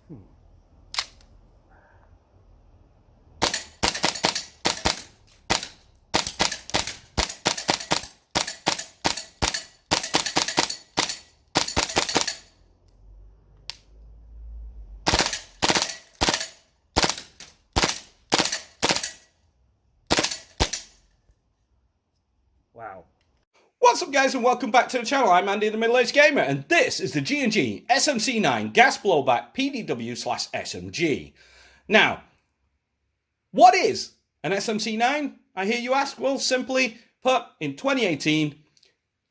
Wow. What's up guys and welcome back to the channel. I'm Andy the Middle-Aged Gamer and this is the G&G SMC-9 Gas Blowback PDW/SMG. Now, what is an SMC-9? I hear you ask. Well, simply put, in 2018,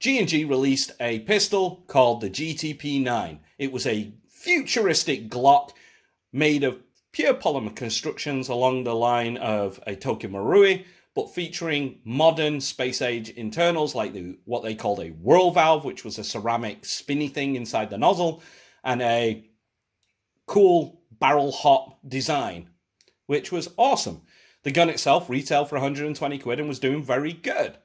G&G released a pistol called the GTP-9. It was a futuristic Glock made of pure polymer constructions along the line of a Tokyo Marui, but featuring modern space-age internals like what they called a whirl valve, which was a ceramic spinny thing inside the nozzle, and a cool barrel hop design, which was awesome. The gun itself retailed for 120 quid and was doing very good.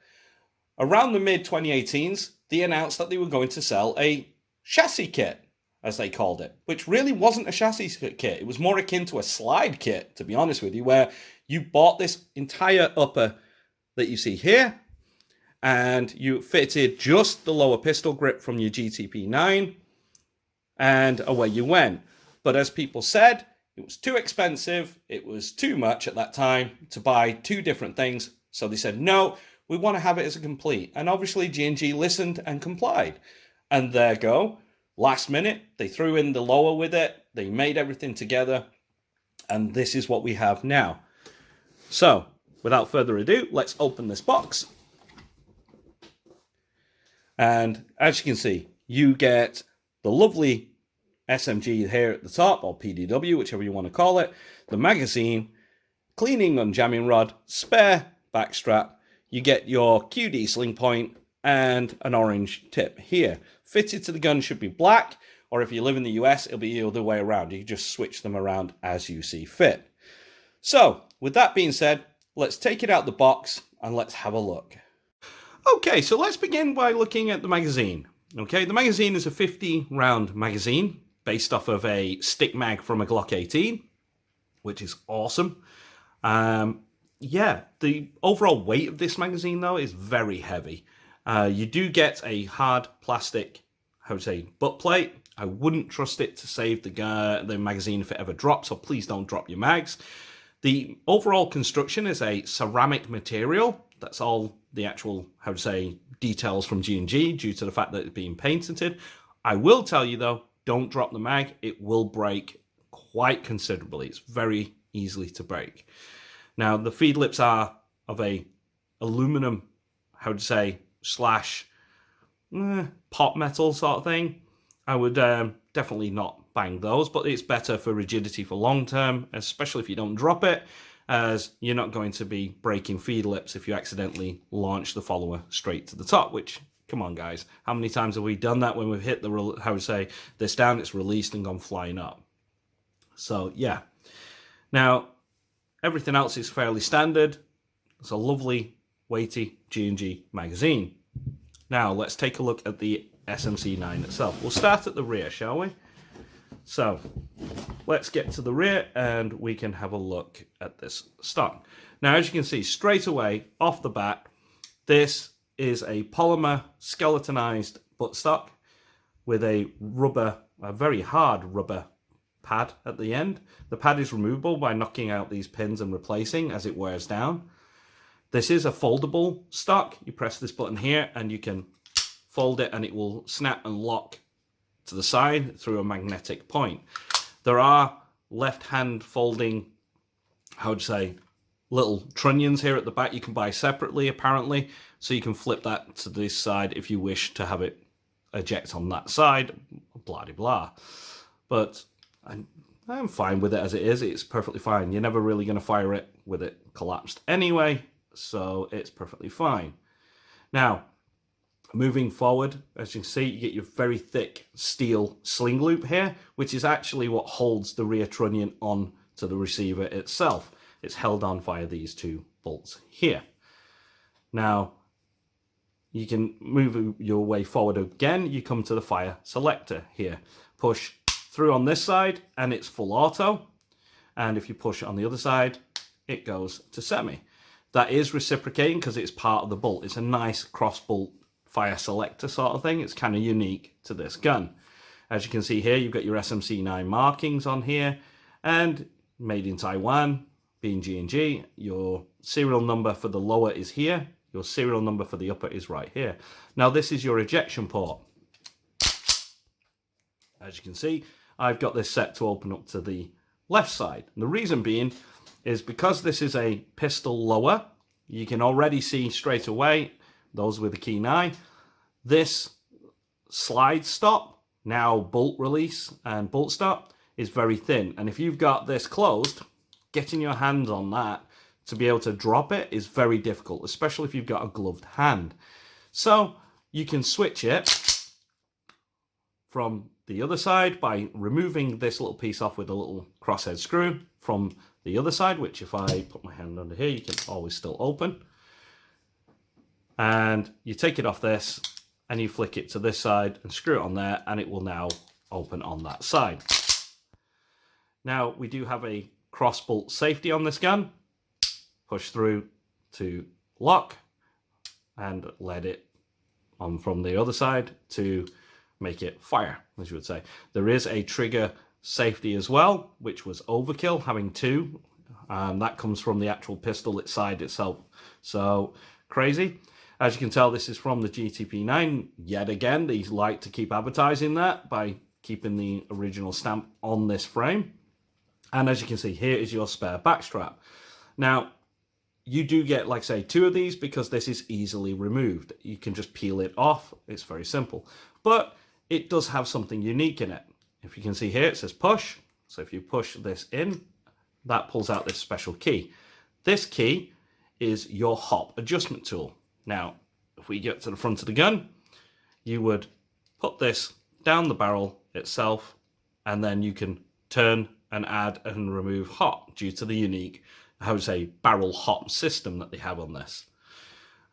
Around the mid-2018s, they announced that they were going to sell a chassis kit, as they called it, which really wasn't a chassis kit. It was more akin to a slide kit, to be honest with you, where you bought this entire upper that you see here, and you fitted just the lower pistol grip from your GTP-9, and away you went. But as people said, it was too expensive, it was too much at that time to buy two different things, so they said, no, we want to have it as a complete. And obviously G&G listened and complied. And there go, last minute, they threw in the lower with it, they made everything together, and this is what we have now. So, without further ado, let's open this box. And as you can see, you get the lovely SMG here at the top, or PDW, whichever you want to call it, the magazine, cleaning and jamming rod, spare backstrap, you get your QD sling point, and an orange tip here. Fitted to the gun should be black, or if you live in the US, it'll be the other way around. You just switch them around as you see fit. So, with that being said, let's take it out the box and let's have a look. Okay, so let's begin by looking at the magazine. Okay, the magazine is a 50 round magazine based off of a stick mag from a Glock 18, which is awesome. Yeah, the overall weight of this magazine though is very heavy. You do get a hard plastic, butt plate. I wouldn't trust it to save the magazine if it ever drops, so please don't drop your mags. The overall construction is a ceramic material. That's all the actual, details from G&G due to the fact that it's being patented. I will tell you though, don't drop the mag. It will break quite considerably. It's very easily to break. Now, the feed lips are of a aluminum, slash pot metal sort of thing. I would definitely not bang those, but it's better for rigidity for long term, especially if you don't drop it, as you're not going to be breaking feed lips if you accidentally launch the follower straight to the top, which, come on guys, how many times have we done that when we've hit the, this down, it's released and gone flying up. So yeah. Now, everything else is fairly standard. It's a lovely, weighty G&G magazine. Now, let's take a look at the SMC-9 itself. We'll start at the rear, shall we? So, let's get to the rear and we can have a look at this stock. Now, as you can see, straight away, off the bat, this is a polymer skeletonized buttstock with a very hard rubber pad at the end. The pad is removable by knocking out these pins and replacing as it wears down. This is a foldable stock. You press this button here and you can fold it and it will snap and lock to the side through a magnetic point. There are left-hand folding, little trunnions here at the back you can buy separately apparently, so you can flip that to this side if you wish to have it eject on that side, blah de blah. But I'm fine with it as it is. It's perfectly fine. You're never really going to fire it with it collapsed anyway, so it's perfectly fine. Now, moving forward, as you can see, you get your very thick steel sling loop here, which is actually what holds the rear trunnion on to the receiver itself. It's held on via these two bolts here. Now, you can move your way forward again. You come to the fire selector here. Push through on this side and it's full auto. And if you push it on the other side, it goes to semi. That is reciprocating because it's part of the bolt. It's a nice cross bolt fire selector sort of thing. It's kind of unique to this gun. As you can see here, you've got your SMC-9 markings on here, and made in Taiwan, being G&G. Your serial number for the lower is here. Your serial number for the upper is right here. Now this is your ejection port. As you can see, I've got this set to open up to the left side. And the reason being is because this is a pistol lower, you can already see straight away, those with a keen eye, this slide stop, now bolt release and bolt stop, is very thin. And if you've got this closed, getting your hands on that to be able to drop it is very difficult, especially if you've got a gloved hand. So you can switch it from the other side by removing this little piece off with a little crosshead screw from the other side, which if I put my hand under here, you can always still open. And you take it off this and you flick it to this side and screw it on there, and it will now open on that side. Now we do have a cross bolt safety on this gun. Push through to lock and let it on from the other side to make it fire, as you would say. There is a trigger safety as well, which was overkill, having two. That comes from the actual pistol itself. So crazy. As you can tell, this is from the GTP9. Yet again, they like to keep advertising that by keeping the original stamp on this frame. And as you can see, here is your spare backstrap. Now, you do get, like I say, two of these because this is easily removed. You can just peel it off. It's very simple. But it does have something unique in it. If you can see here, it says push. So if you push this in, that pulls out this special key. This key is your hop adjustment tool. Now, if we get to the front of the gun, you would put this down the barrel itself, and then you can turn and add and remove hop due to the unique, how to say, barrel hop system that they have on this.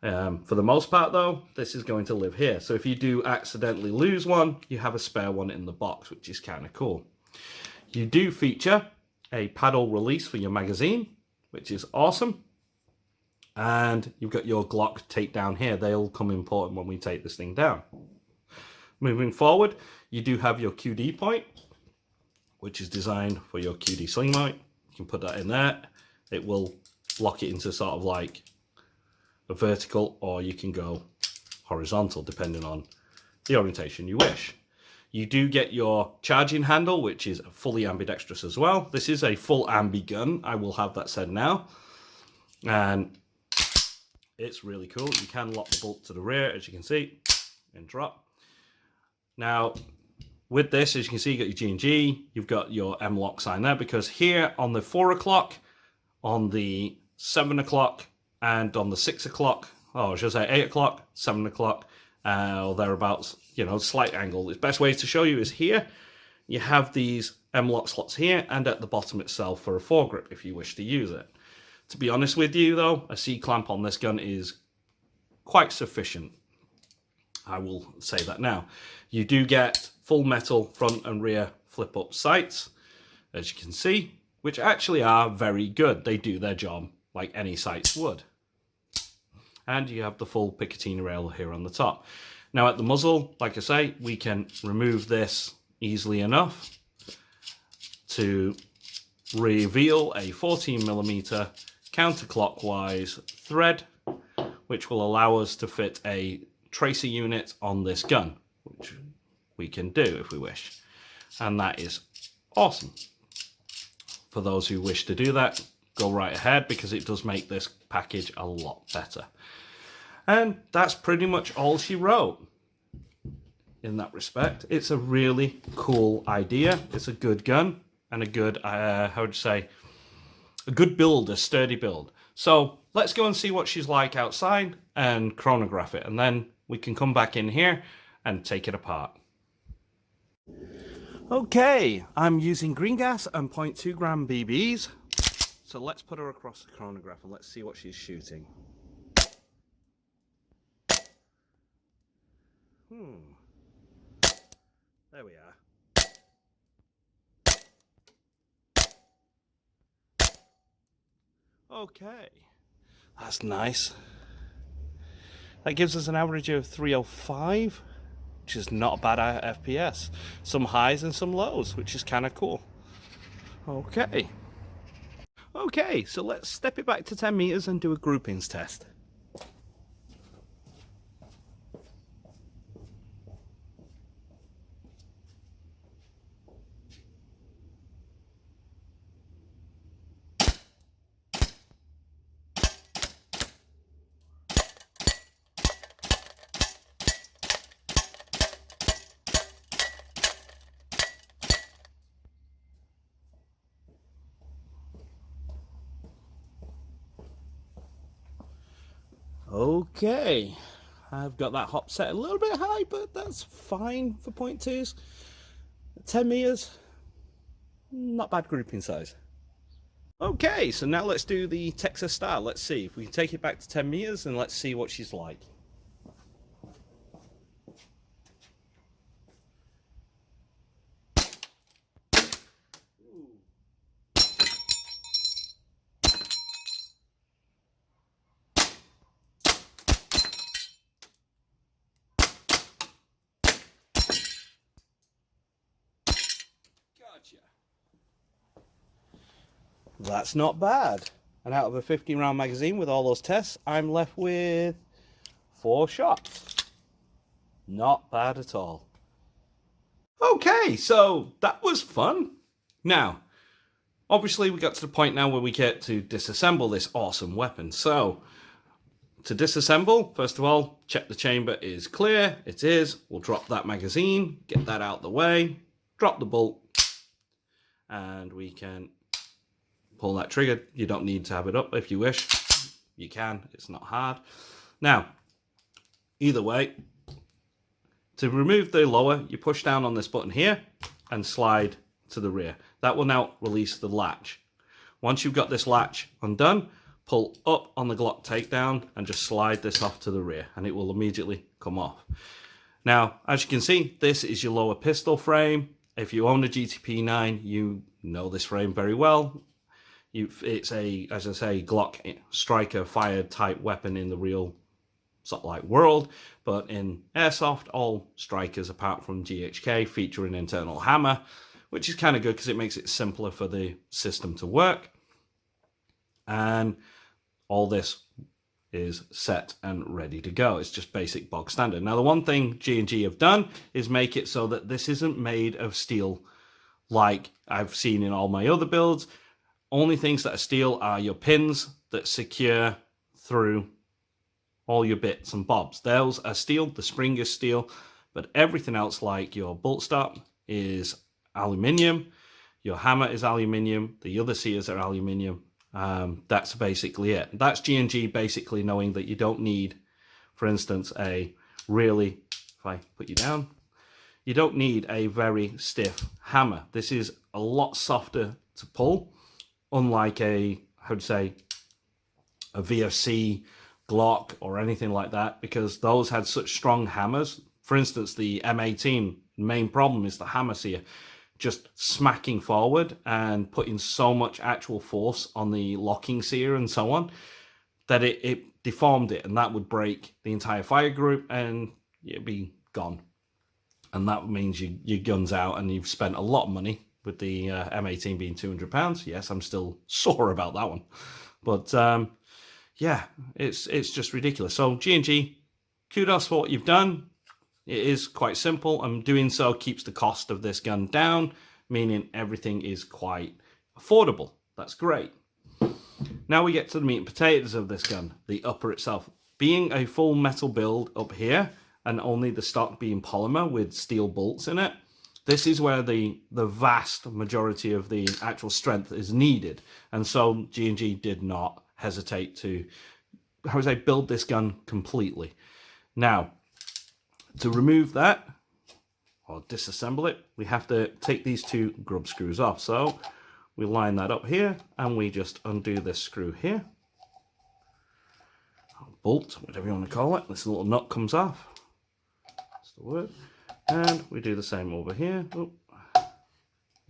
For the most part, though, this is going to live here. So if you do accidentally lose one, you have a spare one in the box, which is kind of cool. You do feature a paddle release for your magazine, which is awesome. And you've got your Glock tape down here. They'll come important when we take this thing down. Moving forward, you do have your QD point, which is designed for your QD sling mount. You can put that in there. It will lock it into sort of like a vertical, or you can go horizontal depending on the orientation you wish. You do get your charging handle, which is fully ambidextrous as well. This is a full ambi gun, I will have that said now. And it's really cool. You can lock the bolt to the rear, as you can see, and drop. Now, with this, as you can see, you got your G&G, you've got your M-lock sign there, because here on the 4 o'clock, on the 7 o'clock, and on the 6 o'clock, or should I say 8 o'clock, 7 o'clock, or thereabouts, you know, slight angle. The best way to show you is here. You have these M-lock slots here, and at the bottom itself for a foregrip if you wish to use it. To be honest with you, though, a C-clamp on this gun is quite sufficient. I will say that now. You do get full metal front and rear flip-up sights, as you can see, which actually are very good. They do their job like any sights would. And you have the full Picatinny rail here on the top. Now at the muzzle, like I say, we can remove this easily enough to reveal a 14mm counterclockwise thread, which will allow us to fit a tracer unit on this gun, which we can do if we wish. And that is awesome. For those who wish to do that, go right ahead, because it does make this package a lot better. And that's pretty much all she wrote in that respect. It's a really cool idea. It's a good gun and a good, how would you say, a good build, a sturdy build. So let's go and see what she's like outside and chronograph it, and then we can come back in here and take it apart. Okay, I'm using green gas and 0.2 gram BBs. So let's put her across the chronograph and let's see what she's shooting. There we are. Okay, that's nice. That gives us an average of 305, which is not a bad FPS. Some highs and some lows, which is kind of cool. Okay. Okay, so let's step it back to 10 meters and do a groupings test. Okay, I've got that hop set a little bit high, but that's fine for 0.2s. 10 meters, not bad grouping size. Okay, so now let's do the Texas style. Let's see if we can take it back to 10 meters and let's see what she's like. Gotcha. That's not bad. And out of a 50 round magazine with all those tests, I'm left with 4 shots. Not bad at all. Okay, so that was fun. Now, obviously we got to the point now where we get to disassemble this awesome weapon. So, to disassemble, first of all, check the chamber is clear. It is. We'll drop that magazine, get that out the way, drop the bolt, and we can pull that trigger. You don't need to have it up if you wish. You can. It's not hard. Now, either way, to remove the lower, you push down on this button here and slide to the rear. That will now release the latch. Once you've got this latch undone, pull up on the Glock takedown and just slide this off to the rear and it will immediately come off. Now, as you can see, this is your lower pistol frame. If you own a GTP9, you know this frame very well. It's a, as I say, Glock striker fired type weapon in the real sort of like world, but in airsoft, all strikers apart from GHK feature an internal hammer, which is kind of good because it makes it simpler for the system to work. And all this is set and ready to go. It's just basic bog standard. Now, the one thing G&G have done is make it so that this isn't made of steel like I've seen in all my other builds. Only things that are steel are your pins that secure through all your bits and bobs. Those are steel, the spring is steel, but everything else like your bolt stop is aluminium, your hammer is aluminium, the other sears are aluminium. That's basically it. That's G&G basically knowing that you don't need, for instance, a really, if I put you down, you don't need a very stiff hammer. This is a lot softer to pull, unlike a, I would say, a VFC, Glock, or anything like that, because those had such strong hammers. For instance, the M18, the main problem is the hammer sear just smacking forward and putting so much actual force on the locking sear and so on that it deformed it, and that would break the entire fire group and it'd be gone. And that means your gun's out and you've spent a lot of money with the M18 being £200. Yes, I'm still sore about that one. But yeah, it's just ridiculous. So G&G, kudos for what you've done. It is quite simple, and doing so keeps the cost of this gun down, meaning everything is quite affordable. That's great. Now we get to the meat and potatoes of this gun, the upper itself. Being a full metal build up here, and only the stock being polymer with steel bolts in it, this is where the vast majority of the actual strength is needed. And so G&G did not hesitate to, how would I say, build this gun completely. Now, to remove that, or disassemble it, we have to take these 2 grub screws off. So we line that up here, and we just undo this screw here. Bolt, whatever you want to call it. This little nut comes off. That's the word. And we do the same over here. Oh.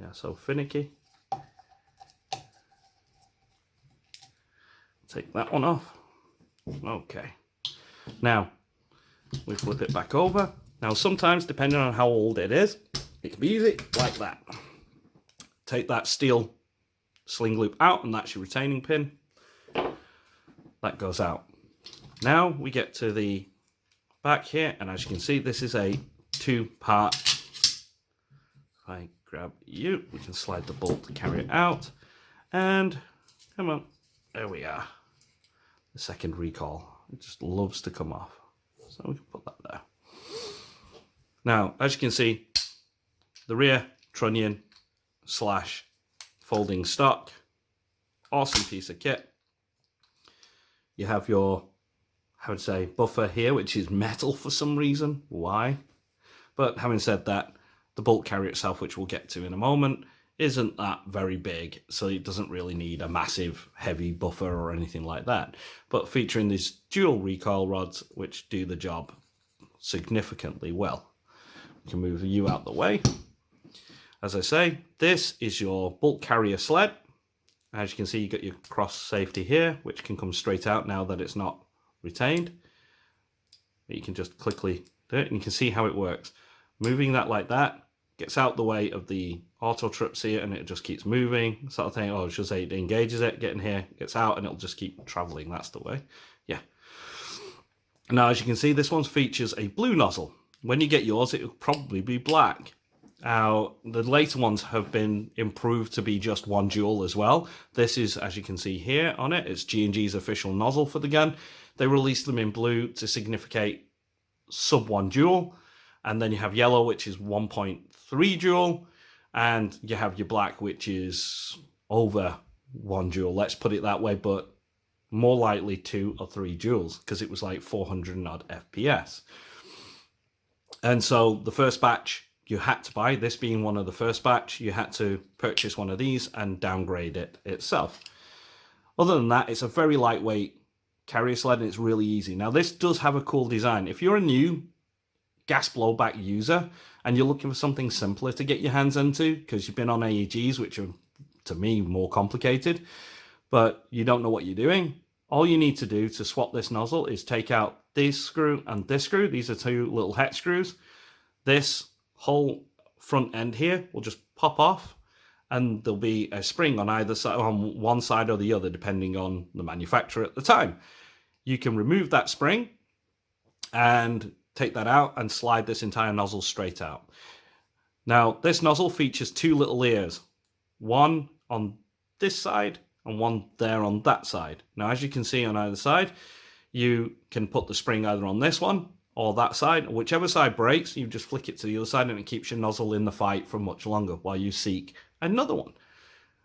Yeah, so finicky. take that one off. Okay. Now, we flip it back over. Now, sometimes, depending on how old it is, it can be easy like that. Take that steel sling loop out, and that's your retaining pin. That goes out. Now, we get to the back here, and as you can see, this is a two-part. If I grab you, we can slide the bolt to carry it out. And, come on, there we are. The second recoil. It just loves to come off. So we can put that there. Now, as you can see, the rear trunnion / folding stock. Awesome piece of kit. You have your, I would say, buffer here, which is metal for some reason. Why? But having said that, the bolt carrier itself, which we'll get to in a moment, isn't that very big, so it doesn't really need a massive heavy buffer or anything like that. But featuring these dual recoil rods, which do the job significantly well. We can move you out the way. As I say, this is your bolt carrier sled. As you can see, you got your cross safety here, which can come straight out now that it's not retained. You can just quickly do it, and you can see how it works. Moving that like that gets out the way of the auto trips here, and it just keeps moving, sort of thing. Oh, I should say it engages it, get in here, gets out, and it'll just keep traveling. That's the way. Yeah. Now, as you can see, this one features a blue nozzle. When you get yours, it will probably be black. Now, the later ones have been improved to be just one jewel as well. This is, as you can see here on it, it's G&G's official nozzle for the gun. They released them in blue to significate sub 1 joule. And then you have yellow, which is 1.3 joule. And you have your black, which is over 1 joule. Let's put it that way, but more likely 2 or 3 joules, because it was like 400 and odd FPS. And so the first batch you had to buy, this being one of the first batch, you had to purchase one of these and downgrade it itself. Other than that, it's a very lightweight carrier sled, and it's really easy. Now, this does have a cool design. If you're a new gas blowback user and you're looking for something simpler to get your hands into, because you've been on AEGs, which are, to me, more complicated, but you don't know what you're doing, all you need to do to swap this nozzle is take out this screw and this screw. These are 2 little hex screws. This whole front end here will just pop off, and there'll be a spring on either side, on one side or the other, depending on the manufacturer at the time. You can remove that spring and take that out and slide this entire nozzle straight out. Now, this nozzle features 2 little ears, one on this side and one there on that side. Now, as you can see on either side, you can put the spring either on this one or that side. Whichever side breaks, you just flick it to the other side, and it keeps your nozzle in the fight for much longer while you seek another one.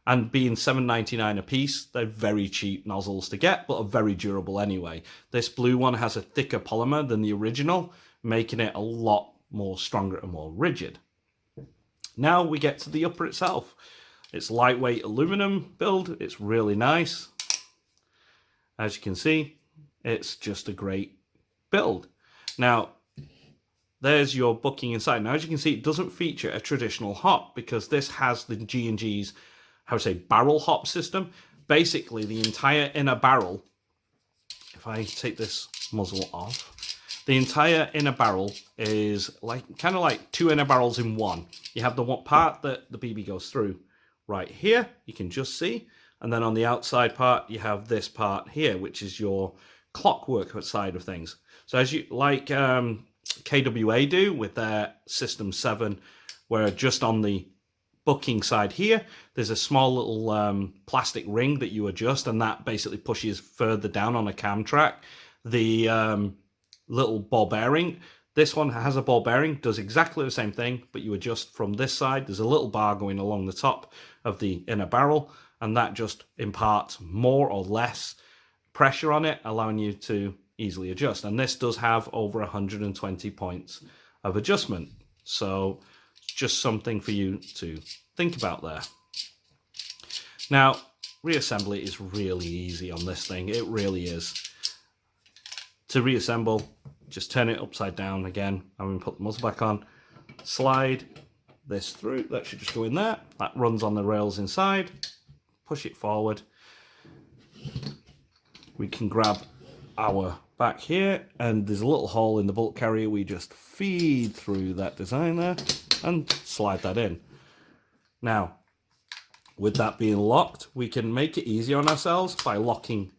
And being $7.99 a piece, they're very cheap nozzles to get, but are very durable anyway. This blue one has a thicker polymer than the original, making it a lot more stronger and more rigid. Now we get to the upper itself. It's lightweight aluminum build. It's really nice. As you can see, it's just a great build. Now, there's your booking inside. Now, as you can see, it doesn't feature a traditional hop, because this has the G&G's, barrel hop system. Basically, the entire inner barrel, if I take this muzzle off, the entire inner barrel is kind of like 2 inner barrels in one. You have the one part that the BB goes through right here, you can just see. And then on the outside part, you have this part here, which is your clockwork side of things. So as you KWA do with their System 7, where just on the booking side here, there's a small little plastic ring that you adjust, and that basically pushes further down on a cam track. The little ball bearing, this one has a ball bearing, does exactly the same thing, but you adjust from this side. There's a little bar going along the top of the inner barrel, and that just imparts more or less pressure on it, allowing you to easily adjust. And this does have over 120 points of adjustment. So it's just something for you to think about there. Now, reassembly is really easy on this thing. It really is. To reassemble, just turn it upside down again. I'm going to put the muzzle back on. Slide this through. That should just go in there. That runs on the rails inside. Push it forward. we can grab our back here, and there's a little hole in the bulk carrier. We just feed through that design there and slide that in. Now, with that being locked, we can make it easier on ourselves by locking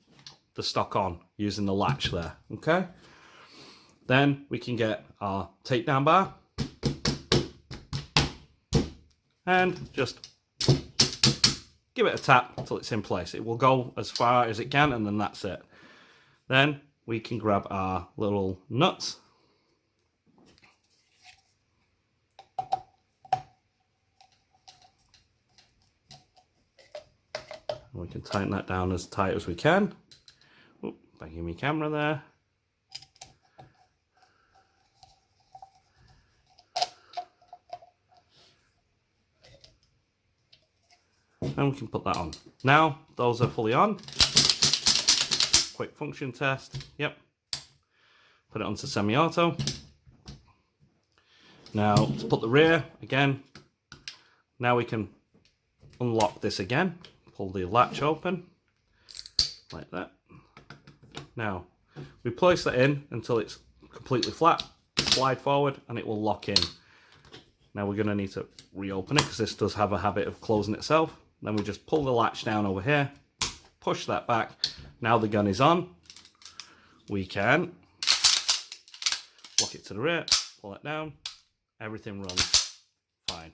the stock on using the latch there, okay? Then we can get our takedown bar and just give it a tap until it's in place. It will go as far as it can, and then that's it. Then we can grab our little nuts. We can tighten that down as tight as we can. Oop, banging my camera there. And we can put that on. Now, those are fully on. Quick function test. Yep. Put it onto semi-auto. Now, let's put the rear again. Now we can unlock this again. Pull the latch open. Like that. Now, we place that in until it's completely flat. Slide forward and it will lock in. Now we're going to need to reopen it because this does have a habit of closing itself. Then we just pull the latch down over here, push that back. Now the gun is on. We can lock it to the rear, pull it down. Everything runs fine.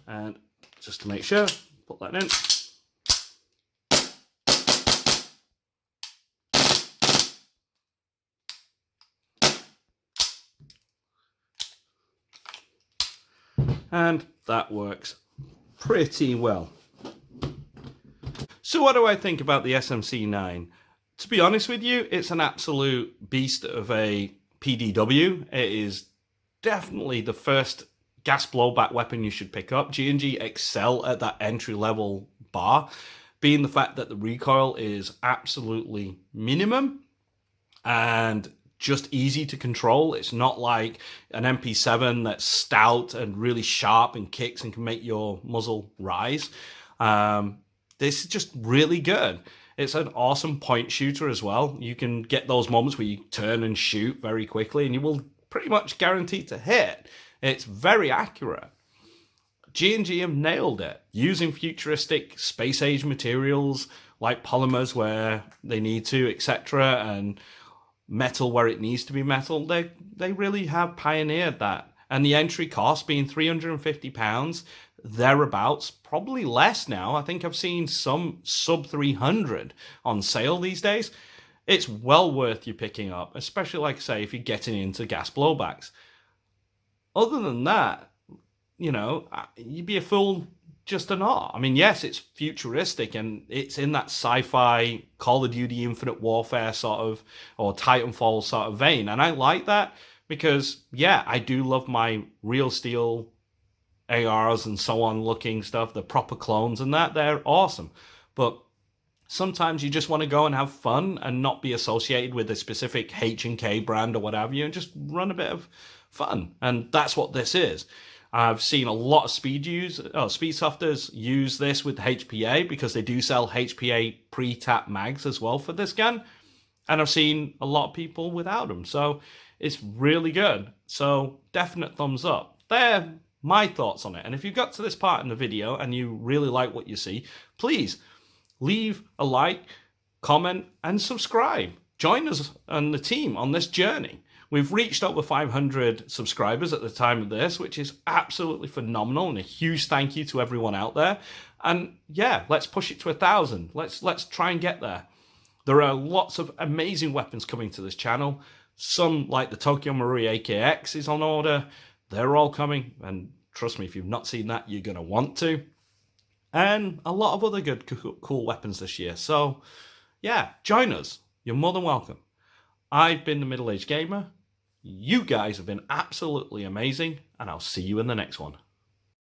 And just to make sure, put that in. And that works pretty well. So what do I think about the SMC-9? To be honest with you, it's an absolute beast of a PDW. It is definitely the first gas blowback weapon you should pick up. G&G excel at that entry-level bar, being the fact that the recoil is absolutely minimum and just easy to control. It's not like an MP7 that's stout and really sharp and kicks and can make your muzzle rise. This is just really good. It's an awesome point shooter as well. You can get those moments where you turn and shoot very quickly and you will pretty much guarantee to hit. It's very accurate. G&G have nailed it using futuristic space age materials like polymers where they need to, etc., and metal where it needs to be metal. They really have pioneered that. And the entry cost being £350, thereabouts, probably less now. I think I've seen some sub 300 on sale these days. It's well worth you picking up, especially, like I say, if you're getting into gas blowbacks. Other than that, you know, you'd be a fool just to not. I mean, yes, it's futuristic and it's in that sci-fi Call of Duty Infinite Warfare sort of, or Titanfall sort of vein. And I like that because, yeah, I do love my real steel ARs and so on looking stuff, the proper clones and that. They're awesome. But sometimes you just want to go and have fun and not be associated with a specific H&K brand or what have you, and just run a bit of fun. And that's what this is. I've seen a lot of speedsofters use this with HPA because they do sell HPA pre-tap mags as well for this gun. And I've seen a lot of people without them. So it's really good. So definite thumbs up. They're my thoughts on it. And if you got to this part in the video and you really like what you see, please leave a like, comment, and subscribe. Join us and the team on this journey. We've reached over 500 subscribers at the time of this, which is absolutely phenomenal, and a huge thank you to everyone out there. And yeah, let's push it to 1,000. Let's try and get there. There are lots of amazing weapons coming to this channel. Some, like the Tokyo Marui AKX, is on order. They're all coming, and trust me, if you've not seen that, you're going to want to. And a lot of other good, cool weapons this year. So yeah, join us. You're more than welcome. I've been the Middle Aged Gamer. You guys have been absolutely amazing, and I'll see you in the next one.